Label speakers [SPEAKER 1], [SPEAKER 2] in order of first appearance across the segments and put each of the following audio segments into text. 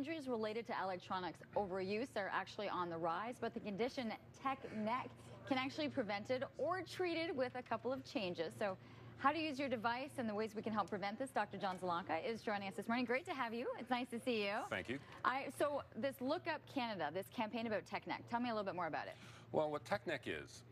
[SPEAKER 1] injuries related to electronics overuse are actually on the rise, but the condition tech neck can actually be prevented or treated with a couple of changes. So how to use your device and the ways we can help prevent this. Dr. John Zielonka is joining us this morning. Great to have you. It's nice to see you.
[SPEAKER 2] Thank you.
[SPEAKER 1] So this Look Up Canada, this campaign about tech neck, tell me a little bit more about it.
[SPEAKER 2] Well, what tech neck is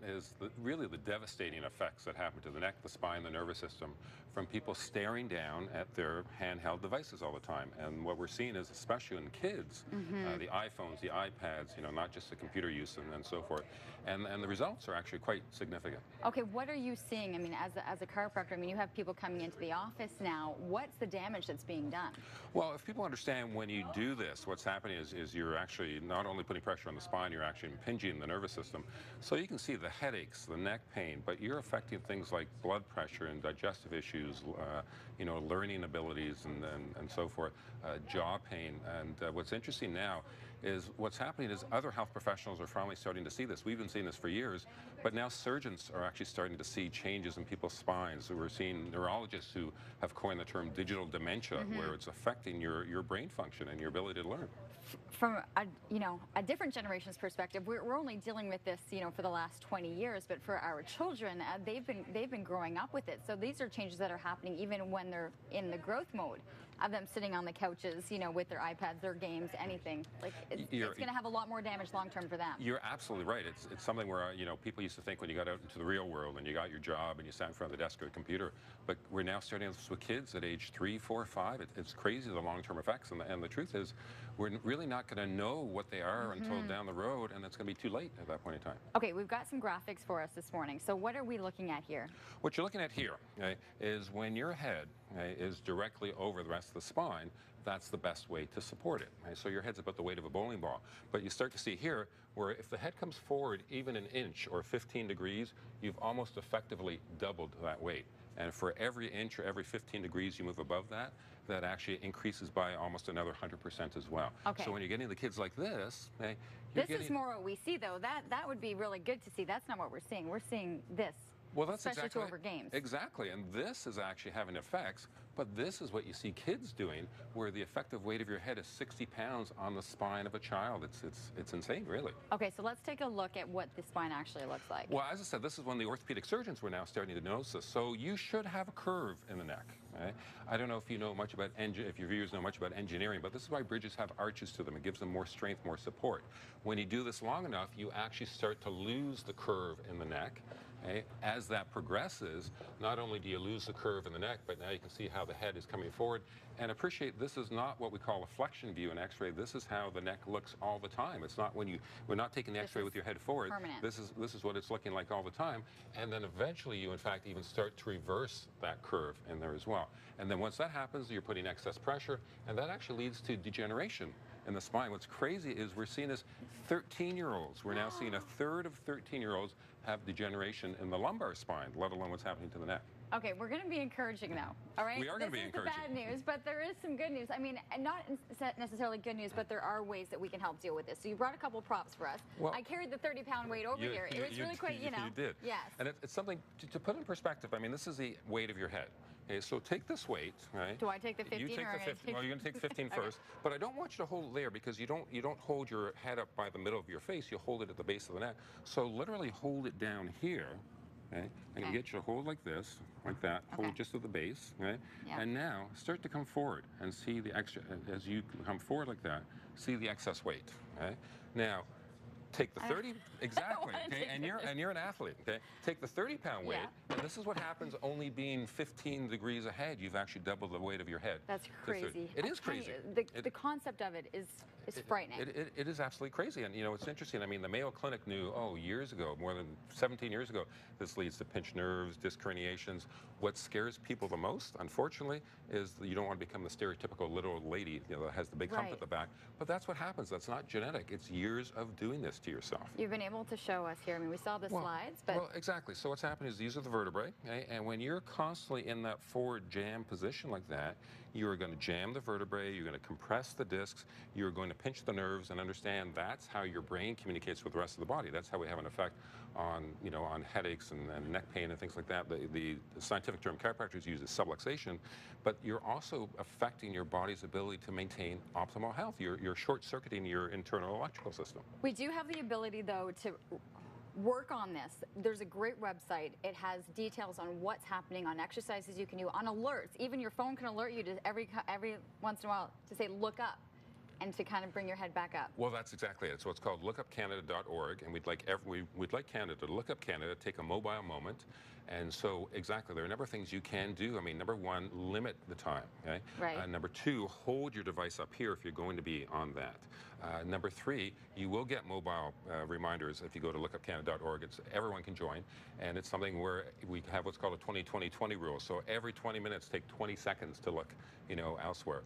[SPEAKER 2] really the devastating effects that happen to the neck, the spine, the nervous system from people staring down at their handheld devices all the time. And what we're seeing is, especially in kids, the iPhones, the iPads, not just the computer use and so forth. And the results are actually quite significant.
[SPEAKER 1] Okay, what are you seeing? I mean, as a chiropractor, I mean, you have people coming into the office now. What's the damage that's being done?
[SPEAKER 2] Well, if people understand when you do this, what's happening is you're actually not only putting pressure on the spine, you're actually impinging the nervous system. So you can see the headaches, the neck pain, but you're affecting things like blood pressure and digestive issues, learning abilities and so forth, jaw pain. And what's interesting now is what's happening is other health professionals are finally starting to see this. We've been seeing this for years, but now surgeons are actually starting to see changes in people's spines. So we're seeing neurologists who have coined the term digital dementia, where it's affecting your brain function and your ability to learn.
[SPEAKER 1] From a different generation's perspective, we're only dealing with this, for the last 20 years, but for our children, they've been growing up with it. So these are changes that are happening even when they're in the growth mode of them sitting on the couches, with their iPads, their games, anything. Like it's going to have a lot more damage long term for them.
[SPEAKER 2] You're absolutely right. It's something where people used to think when you got out into the real world and you got your job and you sat in front of the desk or the computer, but we're now starting this with kids at age 3, 4, 5. It's crazy the long term effects, and the truth is we're really not going to know what they are until down the road, and it's going to be too late at that point in time.
[SPEAKER 1] Okay, we've got some graphics for us this morning. So what are we looking at here?
[SPEAKER 2] What you're looking at here is when your head is directly over the rest of the spine, that's the best way to support it. So your head's about the weight of a bowling ball. But you start to see here where if the head comes forward even an inch or 15 degrees, you've almost effectively doubled that weight. And for every inch or every 15 degrees you move above that, that actually increases by almost another 100% as well.
[SPEAKER 1] Okay.
[SPEAKER 2] So when you're getting the kids like this,
[SPEAKER 1] this is more what we see, though. That would be really good to see. That's not what we're seeing. We're seeing this.
[SPEAKER 2] Well, that's
[SPEAKER 1] especially to over games.
[SPEAKER 2] Exactly, and this is actually having effects, but this is what you see kids doing, where the effective weight of your head is 60 pounds on the spine of a child. It's insane, really.
[SPEAKER 1] Okay, so let's take a look at what the spine actually looks like.
[SPEAKER 2] Well, as I said, this is when the orthopedic surgeons were now starting to notice this. So you should have a curve in the neck. Right? I don't know if you know much about if your viewers know much about engineering, but this is why bridges have arches to them. It gives them more strength, more support. When you do this long enough, you actually start to lose the curve in the neck. Okay? As that progresses, not only do you lose the curve in the neck, but now you can see how the head is coming forward. And appreciate this is not what we call a flexion view in X-ray. This is how the neck looks all the time. It's not we're not taking the X-ray with your head forward.
[SPEAKER 1] Permanent.
[SPEAKER 2] This is what it's looking like all the time. And then eventually you in fact even start to reverse that curve in there as well. And then once that happens, you're putting excess pressure, and that actually leads to degeneration in the spine. What's crazy is we're seeing this 13-year-olds. We're now seeing a third of 13-year-olds have degeneration in the lumbar spine, let alone what's happening to the neck.
[SPEAKER 1] Okay, we're going to be encouraging now, all right?
[SPEAKER 2] We are going to be encouraging.
[SPEAKER 1] This is the bad news, but there is some good news. I mean, not necessarily good news, but there are ways that we can help deal with this. So you brought a couple props for us. Well, I carried the 30-pound weight over here. It was really quite,
[SPEAKER 2] You did.
[SPEAKER 1] Yes.
[SPEAKER 2] And it's something to put in perspective. I mean, this is the weight of your head. Okay, so take this weight, right?
[SPEAKER 1] Do I take the 15?
[SPEAKER 2] You take the 15. Well, you're going to take 15 first. Okay. But I don't want you to hold it there because you don't hold your head up by the middle of your face. You hold it at the base of the neck. So literally hold it down here. Okay, and you get your hold like this, like that, hold just at the base, okay? Yeah. And now start to come forward and see the extra, as you come forward like that, see the excess weight, okay? Now, take the 30, exactly, okay? And you're an athlete, okay? Take the 30-pound weight, and this is what happens only being 15 degrees ahead. You've actually doubled the weight of your head.
[SPEAKER 1] That's crazy.
[SPEAKER 2] It is crazy.
[SPEAKER 1] The concept of it is frightening.
[SPEAKER 2] It is absolutely crazy. And, it's interesting. I mean, the Mayo Clinic knew, years ago, more than 17 years ago, this leads to pinched nerves, disc herniations. What scares people the most, unfortunately, is that you don't want to become the stereotypical little old lady, that has the big hump at the back. But that's what happens. That's not genetic. It's years of doing this to yourself.
[SPEAKER 1] You've been able to show us here. I mean, we saw the slides, but...
[SPEAKER 2] Well, exactly. So what's happening is these are the vertebrae, okay? And when you're constantly in that forward jam position like that, you're going to jam the vertebrae, you're going to compress the discs, you're going to pinch the nerves, and understand that's how your brain communicates with the rest of the body. That's how we have an effect on, on headaches and neck pain and things like that. The scientific term chiropractors use is subluxation, but you're also affecting your body's ability to maintain optimal health. You're short-circuiting your internal electrical system.
[SPEAKER 1] We do have the ability, though, to work on this. There's a great website. It has details on what's happening, on exercises you can do, on alerts. Even your phone can alert you to every once in a while to say, look up, and to kind of bring your head back up.
[SPEAKER 2] Well, that's exactly it. So it's called lookupcanada.org, and we'd like Canada to look up Canada, take a mobile moment. And so, exactly, there are a number of things you can do. I mean, number one, limit the time, okay?
[SPEAKER 1] Right.
[SPEAKER 2] Number two, hold your device up here if you're going to be on that. Number three, you will get mobile reminders if you go to lookupcanada.org. Everyone can join, and it's something where we have what's called a 20-20-20 rule. So every 20 minutes, take 20 seconds to look, elsewhere.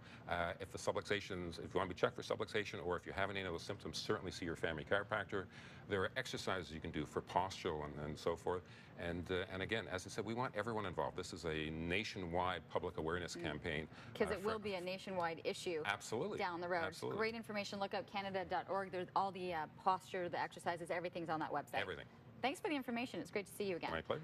[SPEAKER 2] If the subluxations, if you want to be checked for subluxation, or if you have any of those symptoms, certainly see your family chiropractor. There are exercises you can do for postural and so forth. And again, as I said, we want everyone involved. This is a nationwide public awareness campaign.
[SPEAKER 1] Because it will be a nationwide issue.
[SPEAKER 2] Absolutely.
[SPEAKER 1] Down the road.
[SPEAKER 2] Absolutely.
[SPEAKER 1] Great information. Look up canada.org. There's all the posture, the exercises, everything's on that website.
[SPEAKER 2] Everything.
[SPEAKER 1] Thanks for the information. It's great to see you again.
[SPEAKER 2] My pleasure.